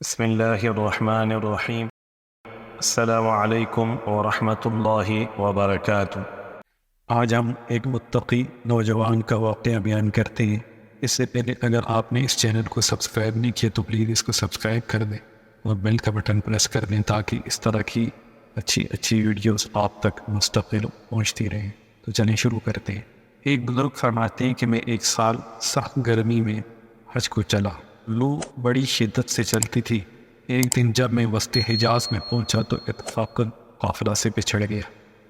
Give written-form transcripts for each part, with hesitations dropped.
بسم اللہ الرحمن الرحیم۔ السلام علیکم ورحمۃ اللہ وبرکاتہ۔ آج ہم ایک متقی نوجوان کا واقعہ بیان کرتے ہیں۔ اس سے پہلے اگر آپ نے اس چینل کو سبسکرائب نہیں کیا تو پلیز اس کو سبسکرائب کر دیں اور بیل کا بٹن پریس کر دیں تاکہ اس طرح کی اچھی ویڈیوز آپ تک مستقل پہنچتی رہیں۔ تو چلیں شروع کرتے ہیں۔ ایک بزرگ فرماتے ہیں کہ میں ایک سال سخت گرمی میں حج کو چلا۔ لو بڑی شدت سے چلتی تھی۔ ایک دن جب میں وسط حجاز میں پہنچا تو اتفاقاً قافلہ سے پچھڑ گیا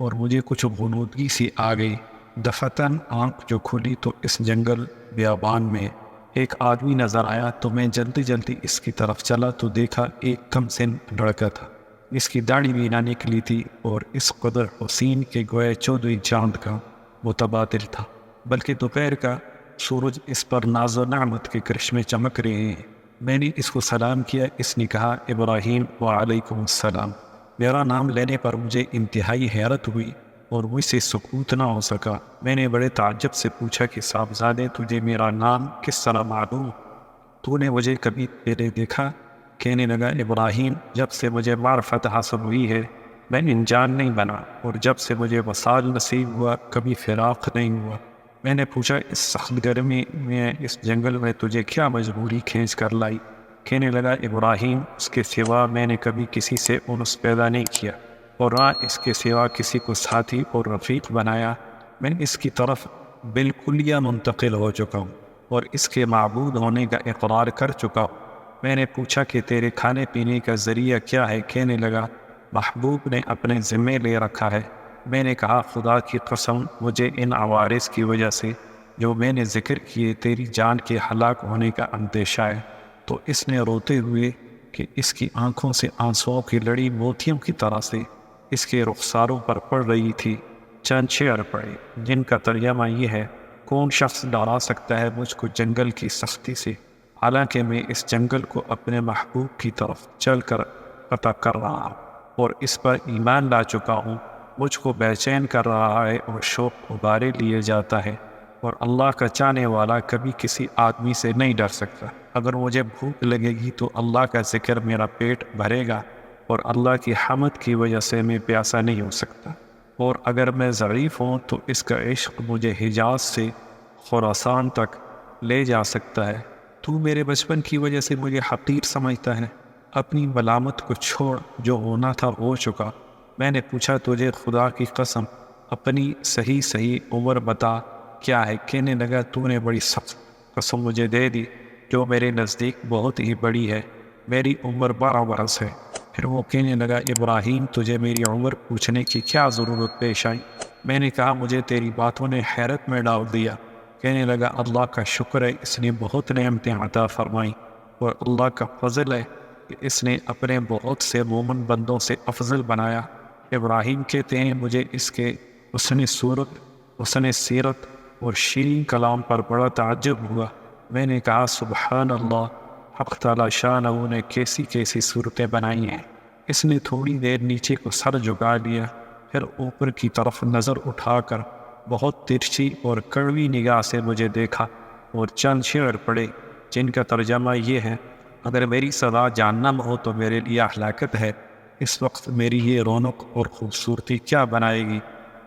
اور مجھے کچھ غنودگی سی آ گئی۔ دفعتاً آنکھ جو کھلی تو اس جنگل بیابان میں ایک آدمی نظر آیا تو میں جلدی اس کی طرف چلا تو دیکھا ایک کم سن لڑکا تھا۔ اس کی داڑھی بھی نہ نکلی تھی اور اس قدر حسین کے گوئے 14ویں چاند کا متبادل تھا، بلکہ دوپہر کا سورج اس پر ناز و نعمت کے کرشمے چمک رہے ہیں۔ میں نے اس کو سلام کیا۔ اس نے کہا ابراہیم وعلیکم السلام۔ میرا نام لینے پر مجھے انتہائی حیرت ہوئی اور مجھ سے سکوت نہ ہو سکا۔ میں نے بڑے تعجب سے پوچھا کہ صاحبزادے تجھے میرا نام کس طرح معلوم؟ تو نے مجھے کبھی پہلے دیکھا؟ کہنے لگا ابراہیم جب سے مجھے معرفت حاصل ہوئی ہے میں انجان نہیں بنا، اور جب سے مجھے وصال نصیب ہوا کبھی فراق نہیں ہوا۔ میں نے پوچھا اس سخت گرمی میں اس جنگل میں تجھے کیا مجبوری کھینچ کر لائی؟ کہنے لگا ابراہیم اس کے سوا میں نے کبھی کسی سے انس پیدا نہیں کیا اور نہ اس کے سوا کسی کو ساتھی اور رفیق بنایا۔ میں اس کی طرف بالکلیہ منتقل ہو چکا ہوں اور اس کے معبود ہونے کا اقرار کر چکا ہوں۔ میں نے پوچھا کہ تیرے کھانے پینے کا ذریعہ کیا ہے؟ کہنے لگا محبوب نے اپنے ذمے لے رکھا ہے۔ میں نے کہا خدا کی قسم مجھے ان عوارض کی وجہ سے جو میں نے ذکر کیے تیری جان کے ہلاک ہونے کا اندیشہ ہے۔ تو اس نے روتے ہوئے کہ اس کی آنکھوں سے آنسوؤں کی لڑی موتیوں کی طرح سے اس کے رخساروں پر پڑ رہی تھی۔ چند شعر پڑے جن کا ترجمہ یہ ہے: کون شخص ڈرا سکتا ہے مجھ کو جنگل کی سختی سے، حالانکہ میں اس جنگل کو اپنے محبوب کی طرف چل کر قطع کر رہا ہوں اور اس پر ایمان لا چکا ہوں۔ مجھ کو بے چین کر رہا ہے اور شوق ابارے لیے جاتا ہے، اور اللہ کا چاہنے والا کبھی کسی آدمی سے نہیں ڈر سکتا۔ اگر مجھے بھوک لگے گی تو اللہ کا ذکر میرا پیٹ بھرے گا، اور اللہ کی حمد کی وجہ سے میں پیاسا نہیں ہو سکتا، اور اگر میں ضعیف ہوں تو اس کا عشق مجھے حجاز سے خراسان تک لے جا سکتا ہے۔ تو میرے بچپن کی وجہ سے مجھے حقیر سمجھتا ہے۔ اپنی ملامت کو چھوڑ، جو ہونا تھا ہو چکا۔ میں نے پوچھا تجھے خدا کی قسم اپنی صحیح عمر بتا کیا ہے؟ کہنے لگا تو نے بڑی سخت قسم مجھے دے دی جو میرے نزدیک بہت ہی بڑی ہے، میری عمر 12 برس ہے۔ پھر وہ کہنے لگا ابراہیم تجھے میری عمر پوچھنے کی کیا ضرورت پیش آئی؟ میں نے کہا مجھے تیری باتوں نے حیرت میں ڈال دیا۔ کہنے لگا اللہ کا شکر ہے اس نے بہت نعمتیں عطا فرمائی، اور اللہ کا فضل ہے کہ اس نے اپنے بہت سے مومن بندوں سے افضل بنایا۔ ابراہیم کہتے ہیں مجھے اس کے حسن صورت، حسن سیرت اور شیرین کلام پر بڑا تعجب ہوا۔ میں نے کہا سبحان اللہ، حق تعالی شانہ نے کیسی صورتیں بنائی ہیں۔ اس نے تھوڑی دیر نیچے کو سر جھکا لیا، پھر اوپر کی طرف نظر اٹھا کر بہت ترچھی اور کڑوی نگاہ سے مجھے دیکھا اور چند شعر پڑھے جن کا ترجمہ یہ ہے: اگر میری سزا جہنم ہو تو میرے لیے ہلاکت ہے، اس وقت میری یہ رونق اور خوبصورتی کیا بنائے گی؟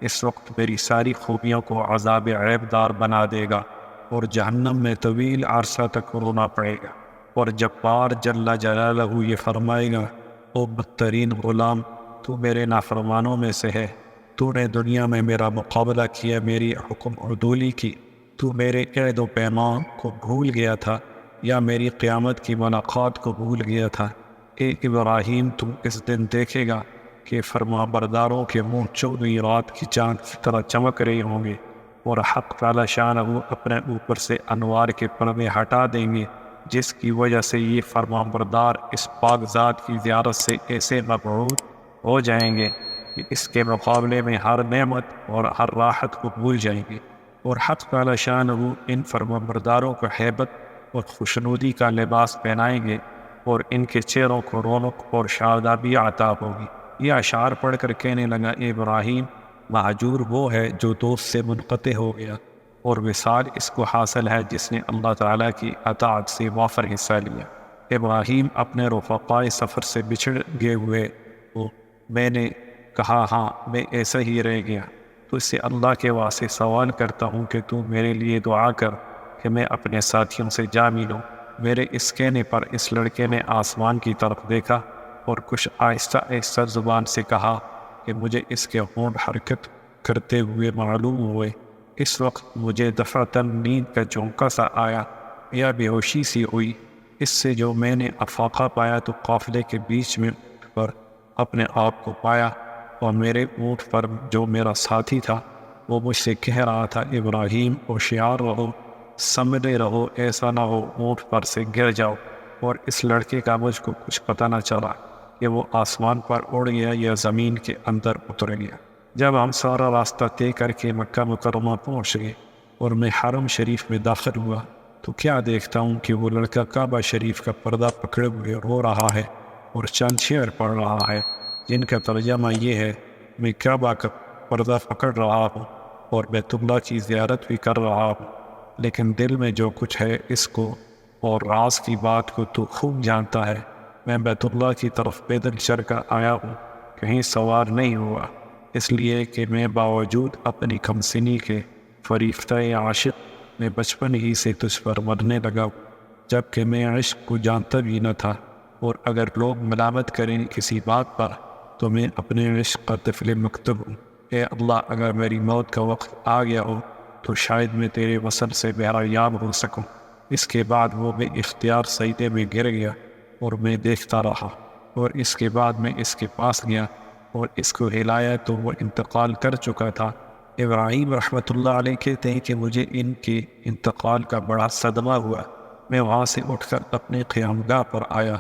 اس وقت میری ساری خوبیوں کو عذاب عیب دار بنا دے گا، اور جہنم میں طویل عرصہ تک رونا پڑے گا۔ اور جبار جل جلالہ یہ فرمائے گا او بدترین غلام، تو میرے نافرمانوں میں سے ہے، تو نے دنیا میں میرا مقابلہ کیا، میری حکم عدولی کی، تو میرے عہد و پیمان کو بھول گیا تھا یا میری قیامت کی ملاقات کو بھول گیا تھا۔ اے ابراہیم تم اس دن دیکھے گا کہ فرما برداروں کے منہ 14ویں رات کی چاند کی طرح چمک رہے ہوں گے، اور حق تعالی شانہ اپنے اوپر سے انوار کے پردے ہٹا دیں گے، جس کی وجہ سے یہ فرما بردار اس پاک ذات کی زیارت سے ایسے مبعوث ہو جائیں گے کہ اس کے مقابلے میں ہر نعمت اور ہر راحت کو بھول جائیں گے، اور حق تعالی شانہ ان فرما برداروں کو ہیبت اور خوشنودی کا لباس پہنائیں گے، اور ان کے چہروں کو رونق اور شادابی عطا ہوگی۔ یہ اشعار پڑھ کر کہنے لگا ابراہیم مہجور وہ ہے جو دوست سے منقطع ہو گیا، اور وصال اس کو حاصل ہے جس نے اللہ تعالیٰ کی اطاعت سے وافر حصہ لیا۔ ابراہیم اپنے رفقائے سفر سے بچھڑ گئے ہوئے ہو۔ میں نے کہا ہاں میں ایسا ہی رہ گیا، تو اس سے اللہ کے واسطے سوال کرتا ہوں کہ تو میرے لیے دعا کر کہ میں اپنے ساتھیوں سے جا ملوں۔ میرے اس کہنے پر اس لڑکے نے آسمان کی طرف دیکھا اور کچھ آہستہ آہستہ زبان سے کہا کہ مجھے اس کے ہونٹ حرکت کرتے ہوئے معلوم ہوئے۔ اس وقت مجھے دفعتاً نیند کا جھونکا سا آیا یا بے ہوشی سی ہوئی۔ اس سے جو میں نے افاقہ پایا تو قافلے کے بیچ میں پر اپنے آپ کو پایا، اور میرے اونٹ پر جو میرا ساتھی تھا وہ مجھ سے کہہ رہا تھا ابراہیم ہوشیار رہو، سنبھلے رہو، ایسا نہ ہو اونٹ پر سے گر جاؤ۔ اور اس لڑکے کا مجھ کو کچھ پتہ نہ چلا کہ وہ آسمان پر اڑ گیا یا زمین کے اندر اتر گیا۔ جب ہم سارا راستہ طے کر کے مکہ مکرمہ پہنچ گئے اور میں حرم شریف میں داخل ہوا تو کیا دیکھتا ہوں کہ وہ لڑکا کعبہ شریف کا پردہ پکڑے ہوئے رو رہا ہے اور چند شعر پڑھ رہا ہے جن کا ترجمہ یہ ہے: میں کعبہ کا پردہ پکڑ رہا ہوں اور بیت اللہ کی زیارت بھی کر رہا ہوں، لیکن دل میں جو کچھ ہے اس کو اور راز کی بات کو تو خوب جانتا ہے۔ میں بیت اللہ کی طرف پیدل چل کر آیا ہوں، کہیں سوار نہیں ہوا، اس لیے کہ میں باوجود اپنی کم سنی کے فریفتہ عاشق میں بچپن ہی سے تجھ پر مرنے لگا ہوں، جبکہ میں عشق کو جانتا بھی نہ تھا، اور اگر لوگ ملامت کریں کسی بات پر تو میں اپنے عشق کا طفل مکتب ہوں۔ اے اللہ، اگر میری موت کا وقت آ گیا ہو تو شاید میں تیرے وصل سے بہرایاب ہو سکوں۔ اس کے بعد وہ بے اختیار سجدے میں گر گیا اور میں دیکھتا رہا، اور اس کے بعد میں اس کے پاس گیا اور اس کو ہلایا تو وہ انتقال کر چکا تھا۔ ابراہیم رحمۃ اللہ علیہ کہتے ہیں کہ مجھے ان کے انتقال کا بڑا صدمہ ہوا۔ میں وہاں سے اٹھ کر اپنے قیامگاہ پر آیا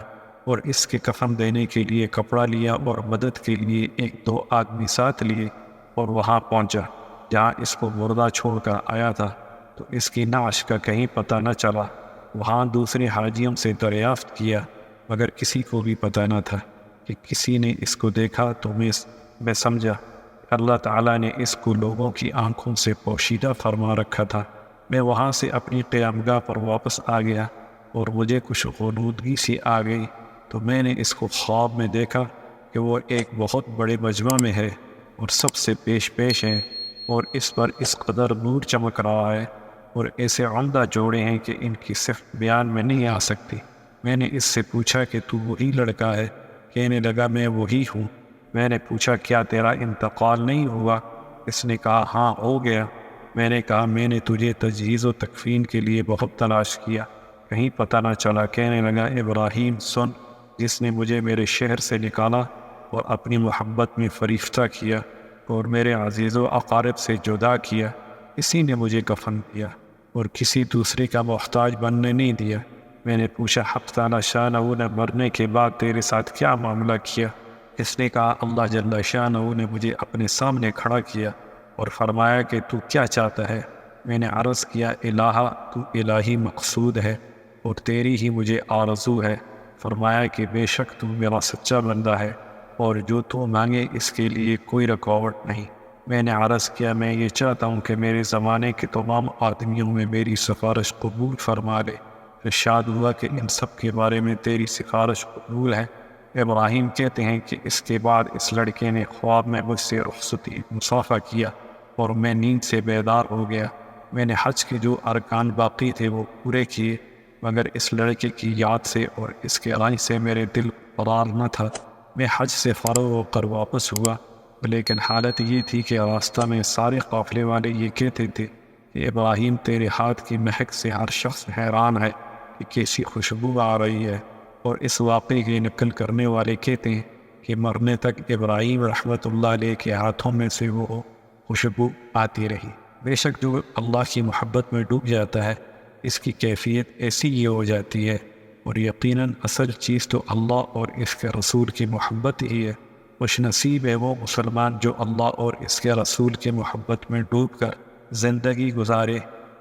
اور اس کے کفن دینے کے لیے کپڑا لیا اور مدد کے لیے 1-2 آدمی ساتھ لیے اور وہاں پہنچا جہاں اس کو مردہ چھوڑ کر آیا تھا، تو اس کی نعش کا کہیں پتہ نہ چلا۔ وہاں دوسرے حاجیوں سے دریافت کیا مگر کسی کو بھی پتہ نہ تھا کہ کسی نے اس کو دیکھا، تو میں سمجھا اللہ تعالیٰ نے اس کو لوگوں کی آنکھوں سے پوشیدہ فرما رکھا تھا۔ میں وہاں سے اپنی قیامگاہ پر واپس آ گیا اور مجھے کچھ غنودگی سی آ گئی، تو میں نے اس کو خواب میں دیکھا کہ وہ ایک بہت بڑے مجمع میں ہے اور سب سے پیش ہے، اور اس پر اس قدر نور چمک رہا ہے اور ایسے عمدہ جوڑے ہیں کہ ان کی صرف بیان میں نہیں آ سکتی۔ میں نے اس سے پوچھا کہ تو وہی لڑکا ہے؟ کہنے لگا میں وہی ہوں۔ میں نے پوچھا کیا تیرا انتقال نہیں ہوا؟ اس نے کہا ہاں ہو گیا۔ میں نے کہا میں نے تجھے تجہیز و تکفین کے لیے بہت تلاش کیا، کہیں پتہ نہ چلا۔ کہنے لگا ابراہیم سن، جس نے مجھے میرے شہر سے نکالا اور اپنی محبت میں فریفتہ کیا اور میرے عزیز و اقارب سے جدا کیا، اسی نے مجھے کفن دیا اور کسی دوسرے کا محتاج بننے نہیں دیا۔ میں نے پوچھا حق تعالی شانہ نے مرنے کے بعد تیرے ساتھ کیا معاملہ کیا؟ اس نے کہا اللہ جل شانہ نے مجھے اپنے سامنے کھڑا کیا اور فرمایا کہ تو کیا چاہتا ہے؟ میں نے عرض کیا الہ، تو الہی مقصود ہے اور تیری ہی مجھے آرزو ہے۔ فرمایا کہ بے شک تو میرا سچا بندہ ہے اور جو تو مانگے اس کے لیے کوئی رکاوٹ نہیں۔ میں نے عرض کیا میں یہ چاہتا ہوں کہ میرے زمانے کے تمام آدمیوں میں میری سفارش قبول فرما لے۔ ارشاد ہوا کہ ان سب کے بارے میں تیری سفارش قبول ہے۔ ابراہیم کہتے ہیں کہ اس کے بعد اس لڑکے نے خواب میں مجھ سے رخصتی مصافحہ کیا اور میں نیند سے بیدار ہو گیا۔ میں نے حج کے جو ارکان باقی تھے وہ پورے کیے، مگر اس لڑکے کی یاد سے اور اس کے رائے سے میرے دل قرار نہ تھا۔ میں حج سے فارغ ہو کر واپس ہوا، لیکن حالت یہ تھی کہ راستہ میں سارے قافلے والے یہ کہتے تھے کہ ابراہیم تیرے ہاتھ کی مہک سے ہر شخص حیران ہے کہ کیسی خوشبو آ رہی ہے، اور اس واقعے کی نقل کرنے والے کہتے ہیں کہ مرنے تک ابراہیم رحمۃ اللہ علیہ کے ہاتھوں میں سے وہ خوشبو آتی رہی۔ بے شک جو اللہ کی محبت میں ڈوب جاتا ہے اس کی کیفیت ایسی ہی ہو جاتی ہے، اور یقیناً اصل چیز تو اللہ اور اس کے رسول کی محبت ہی ہے۔ خوش نصیب ہے وہ مسلمان جو اللہ اور اس کے رسول کی محبت میں ڈوب کر زندگی گزارے۔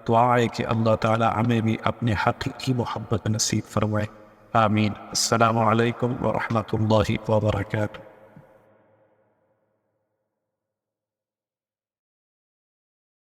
دعا ہے کہ اللہ تعالی ہمیں بھی اپنے حقیقی محبت نصیب فرمائے، آمین۔ السلام علیکم ورحمۃ اللہ وبرکاتہ۔